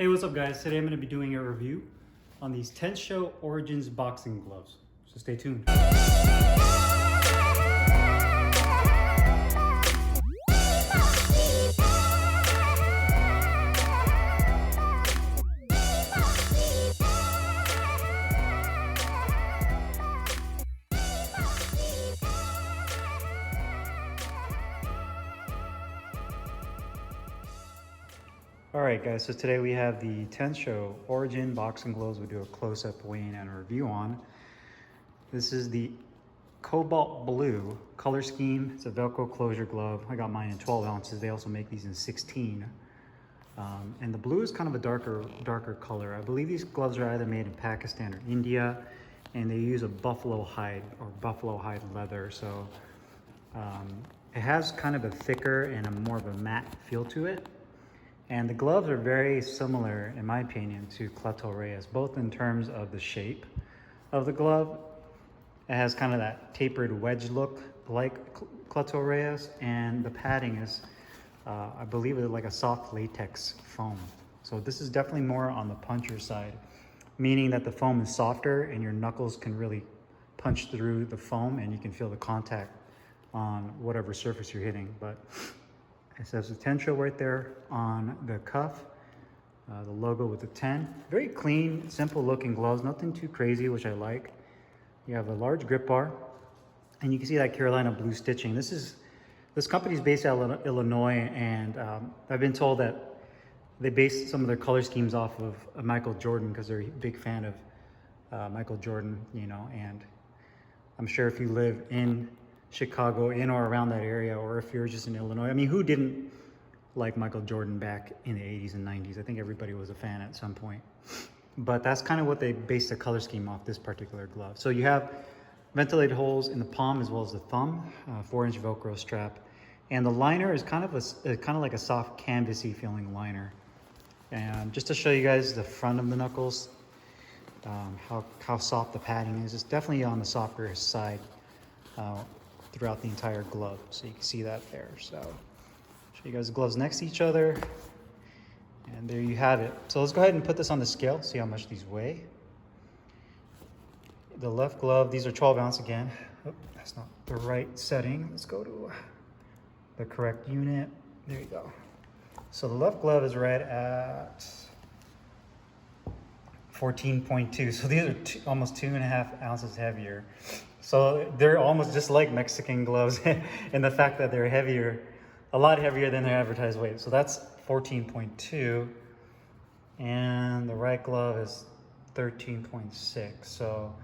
Hey, what's up guys? Today I'm going to be doing a review on these Tensho Origins boxing gloves. So stay tuned. Alright guys, so today we have the Tensho Origin boxing gloves. We'll do a close-up weigh-in and a review on. This is the cobalt blue color scheme. It's a Velcro closure glove. I got mine in 12 ounces. They also make these in 16. And the blue is kind of a darker color. I believe these gloves are either made in Pakistan or India, and they use a buffalo hide or buffalo hide leather. So it has kind of a thicker and a more of a matte feel to it. And the gloves are very similar, in my opinion, to CLETO Reyes, both in terms of the shape of the glove. It has kind of that tapered wedge look like CLETO Reyes, and the padding is, I believe, it's like a soft latex foam. So this is definitely more on the puncher side, meaning that the foam is softer and your knuckles can really punch through the foam and you can feel the contact on whatever surface you're hitting. But it says the Tensho right there on the cuff, the logo with the 10. Very clean, simple looking gloves, nothing too crazy, which I like. You have a large grip bar, and you can see that Carolina blue stitching. This company is based out of Illinois, and I've been told that they base some of their color schemes off of Michael Jordan because they're a big fan of Michael Jordan, you know, and I'm sure if you live in Chicago, in or around that area, or if you're just in Illinois. I mean, who didn't like Michael Jordan back in the 80s and 90s? I think everybody was a fan at some point. But that's kind of what they based the color scheme off this particular glove. So you have ventilated holes in the palm as well as the thumb, 4-inch Velcro strap. And the liner is kind of like a soft canvasy feeling liner. And just to show you guys the front of the knuckles, how soft the padding is, it's definitely on the softer side throughout the entire glove. So you can see that there. So show you guys the gloves next to each other. And there you have it. So let's go ahead and put this on the scale, see how much these weigh. The left glove, these are 12 ounce again. Oh, that's not the right setting. Let's go to the correct unit. There you go. So the left glove is right at 14.2. So these are almost 2.5 ounces heavier. So they're almost just like Mexican gloves in the fact that they're heavier, a lot heavier than their advertised weight. So that's 14.2, and the right glove is 13.6. So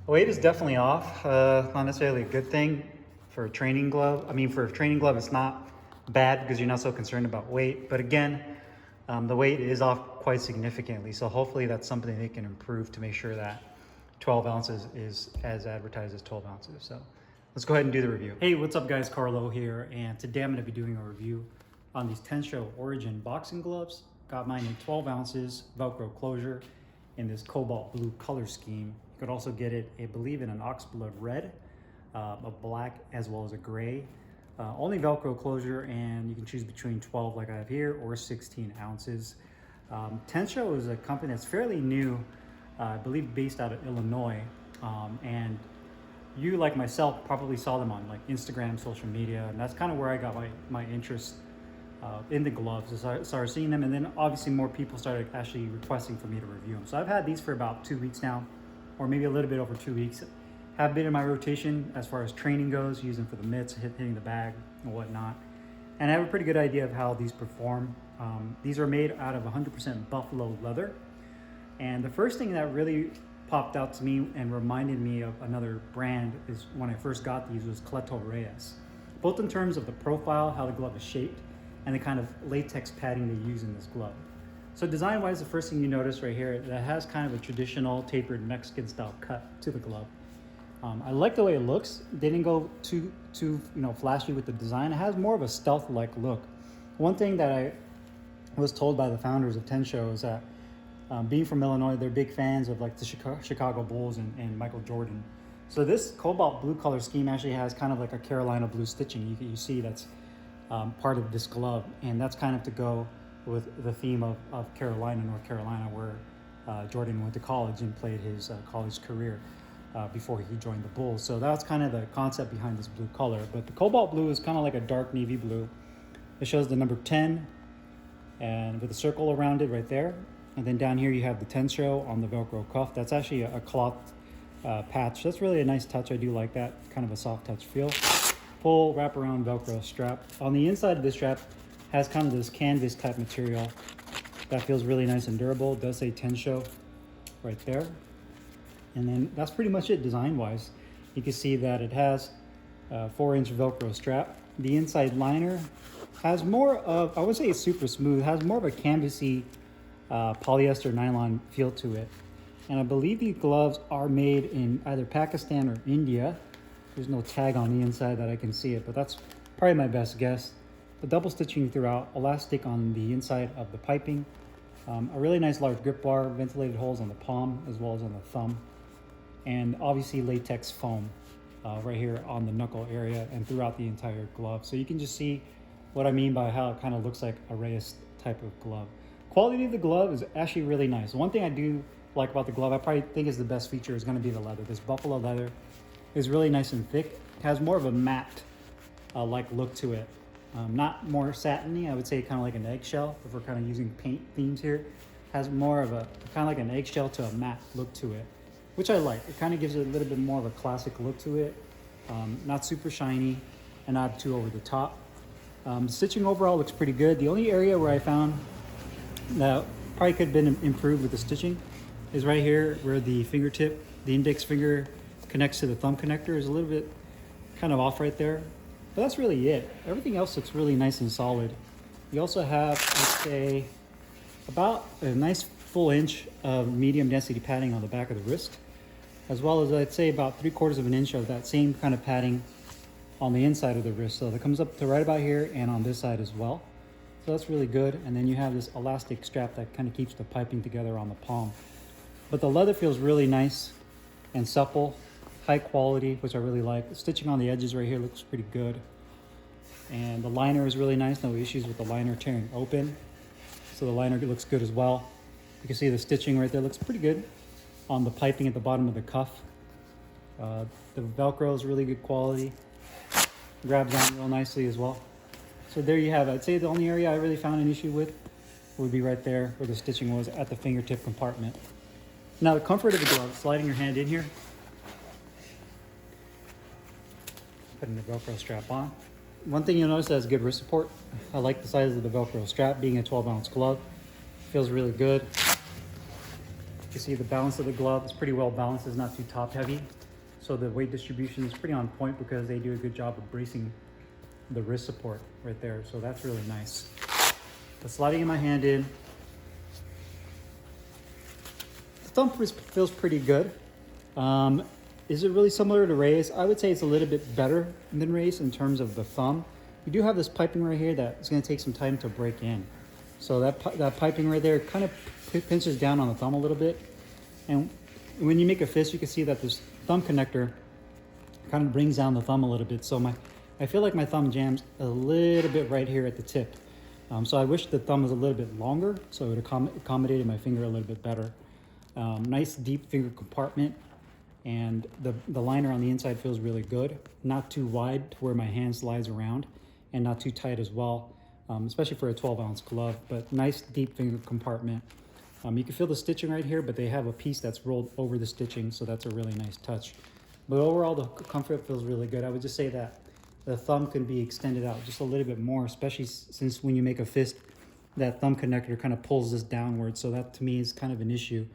weight is definitely off. Not necessarily a good thing for a training glove. I mean, for a training glove, it's not bad because you're not so concerned about weight. But again, the weight is off quite significantly. So hopefully that's something they can improve to make sure that 12 ounces is as advertised as 12 ounces. So let's go ahead and do the review. Hey, what's up guys? Carlo here, and today I'm going to be doing a review on these Tensho Origin boxing gloves. Got mine in 12 ounces, Velcro closure in this cobalt blue color scheme. You could also get it, I believe, in an oxblood red, a black, as well as a gray. Only Velcro closure, and you can choose between 12 like I have here or 16 ounces. Tensho is a company that's fairly new, I believe based out of Illinois, and you, like myself, probably saw them on like Instagram, social media, and that's kind of where I got my interest in the gloves. So I started seeing them, and then obviously more people started actually requesting for me to review them. So I've had these for about 2 weeks now, or maybe a little bit over 2 weeks. Have been in my rotation as far as training goes, using for the mitts, hitting the bag and whatnot. And I have a pretty good idea of how these perform. These are made out of 100% buffalo leather. And the first thing that really popped out to me and reminded me of another brand is when I first got these was CLETO Reyes. Both in terms of the profile, how the glove is shaped, and the kind of latex padding they use in this glove. So design-wise, the first thing you notice right here, that has kind of a traditional tapered Mexican style cut to the glove. I like the way it looks. They didn't go too flashy with the design. It has more of a stealth-like look. One thing that I was told by the founders of Tensho is that being from Illinois, they're big fans of like the Chicago Bulls and Michael Jordan. So this cobalt blue color scheme actually has kind of like a Carolina blue stitching. You see that's part of this glove, and that's kind of to go with the theme of Carolina, North Carolina, where Jordan went to college and played his college career before he joined the Bulls. So that's kind of the concept behind this blue color. But the cobalt blue is kind of like a dark navy blue. It shows the number 10 and with a circle around it right there. And then down here you have the Tensho on the Velcro cuff. That's actually a cloth patch. That's really a nice touch. I do like that, kind of a soft touch feel. Full wraparound Velcro strap. On the inside of this strap has kind of this canvas type material that feels really nice and durable. It does say Tensho right there. And then that's pretty much it design wise. You can see that it has a 4-inch Velcro strap. The inside liner has more of, I would say it's super smooth, has more of a canvasy polyester nylon feel to it. And I believe these gloves are made in either Pakistan or India. There's no tag on the inside that I can see it, but that's probably my best guess. The double stitching throughout, elastic on the inside of the piping, a really nice large grip bar, ventilated holes on the palm as well as on the thumb, and obviously latex foam right here on the knuckle area and throughout the entire glove. So you can just see what I mean by how it kind of looks like a Reyes type of glove. Quality of the glove is actually really nice. One thing I do like about the glove, I probably think is the best feature, is going to be the leather. This buffalo leather is really nice and thick. It has more of a matte like look to it. Not more satiny, I would say kind of like an eggshell, if we're kind of using paint themes here. Has more of a kind of like an eggshell to a matte look to it, which I like. It kind of gives it a little bit more of a classic look to it. Not super shiny and not too over the top. Stitching overall looks pretty good. The only area where I found that probably could have been improved with the stitching is right here where the fingertip, the index finger connects to the thumb connector, is a little bit kind of off right there. But that's really it. Everything else looks really nice and solid. You also have, I'd say, about a nice full inch of medium density padding on the back of the wrist, as well as I'd say about 3/4 of an inch of that same kind of padding on the inside of the wrist. So that comes up to right about here and on this side as well. So that's really good. And then you have this elastic strap that kind of keeps the piping together on the palm. But the leather feels really nice and supple, high quality, which I really like. The stitching on the edges right here looks pretty good. And the liner is really nice. No issues with the liner tearing open. So the liner looks good as well. You can see the stitching right there looks pretty good on the piping at the bottom of the cuff. The Velcro is really good quality. Grabs on real nicely as well. So there you have it. I'd say the only area I really found an issue with would be right there where the stitching was at the fingertip compartment. Now the comfort of the glove, sliding your hand in here, putting the Velcro strap on. One thing you'll notice that has good wrist support. I like the size of the Velcro strap, being a 12-ounce glove. Feels really good. You can see the balance of the glove is pretty well balanced. It's not too top heavy. So the weight distribution is pretty on point because they do a good job of bracing the wrist support right there. So that's really nice. The sliding in my hand in. The thumb feels pretty good. Is it really similar to Reyes? I would say it's a little bit better than Reyes in terms of the thumb. You do have this piping right here that is going to take some time to break in. So that piping right there kind of pinches down on the thumb a little bit. And when you make a fist, you can see that this thumb connector kind of brings down the thumb a little bit. So I feel like my thumb jams a little bit right here at the tip. So I wish the thumb was a little bit longer so it would accommodated my finger a little bit better. Nice deep finger compartment, and the liner on the inside feels really good. Not too wide to where my hand slides around, and not too tight as well, especially for a 12-ounce glove, but nice deep finger compartment. You can feel the stitching right here, but they have a piece that's rolled over the stitching, so that's a really nice touch. But overall, the comfort feels really good. I would just say that the thumb can be extended out just a little bit more, especially since when you make a fist, that thumb connector kind of pulls this downward. So that to me is kind of an issue.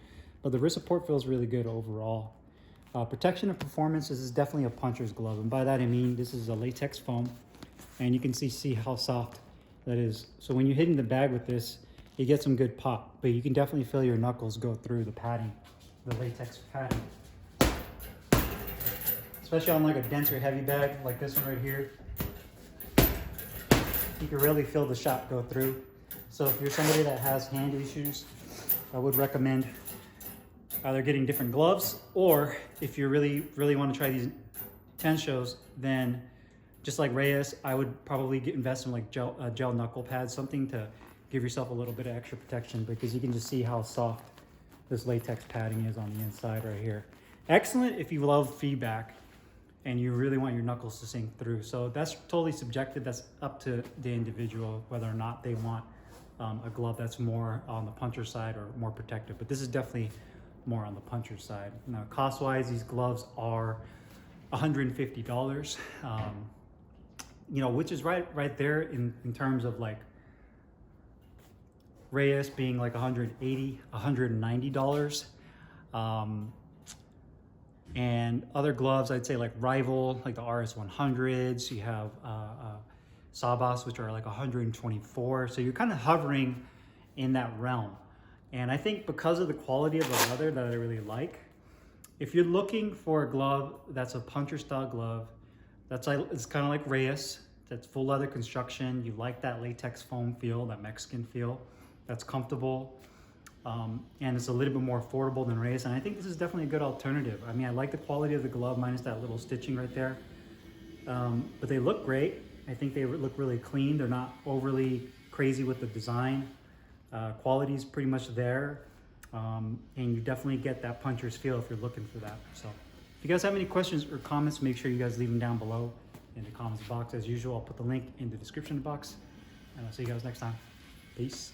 But the wrist support feels really good overall. Protection and performance, this is definitely a puncher's glove. And by that I mean this is a latex foam, and you can see how soft that is. So when you're hitting the bag with this, you get some good pop, but you can definitely feel your knuckles go through the padding, the latex padding. Especially on like a denser heavy bag like this one right here, you can really feel the shot go through. So if you're somebody that has hand issues, I would recommend either getting different gloves, or if you really want to try these Tenshos, then just like Reyes, I would probably invest in like gel knuckle pads, something to give yourself a little bit of extra protection, because you can just see how soft this latex padding is on the inside right here. Excellent if you love feedback and you really want your knuckles to sink through. So that's totally subjective. That's up to the individual, whether or not they want a glove that's more on the puncher side or more protective. But this is definitely more on the puncher side. Now, cost-wise, these gloves are $150, you know, which is right there in terms of like Reyes being like $180, $190. And other gloves, I'd say like Rival, like the RS100s. You have Sabas, which are like 124. So you're kind of hovering in that realm. And I think because of the quality of the leather that I really like, if you're looking for a glove that's a puncher style glove, it's kind of like Reyes, that's full leather construction. You like that latex foam feel, that Mexican feel, that's comfortable. And it's a little bit more affordable than Reyes. And I think this is definitely a good alternative. I mean, I like the quality of the glove minus that little stitching right there. But they look great. I think they look really clean. They're not overly crazy with the design. Quality is pretty much there. And you definitely get that puncher's feel if you're looking for that. So if you guys have any questions or comments, make sure you guys leave them down below in the comments box. As usual, I'll put the link in the description box. And I'll see you guys next time. Peace.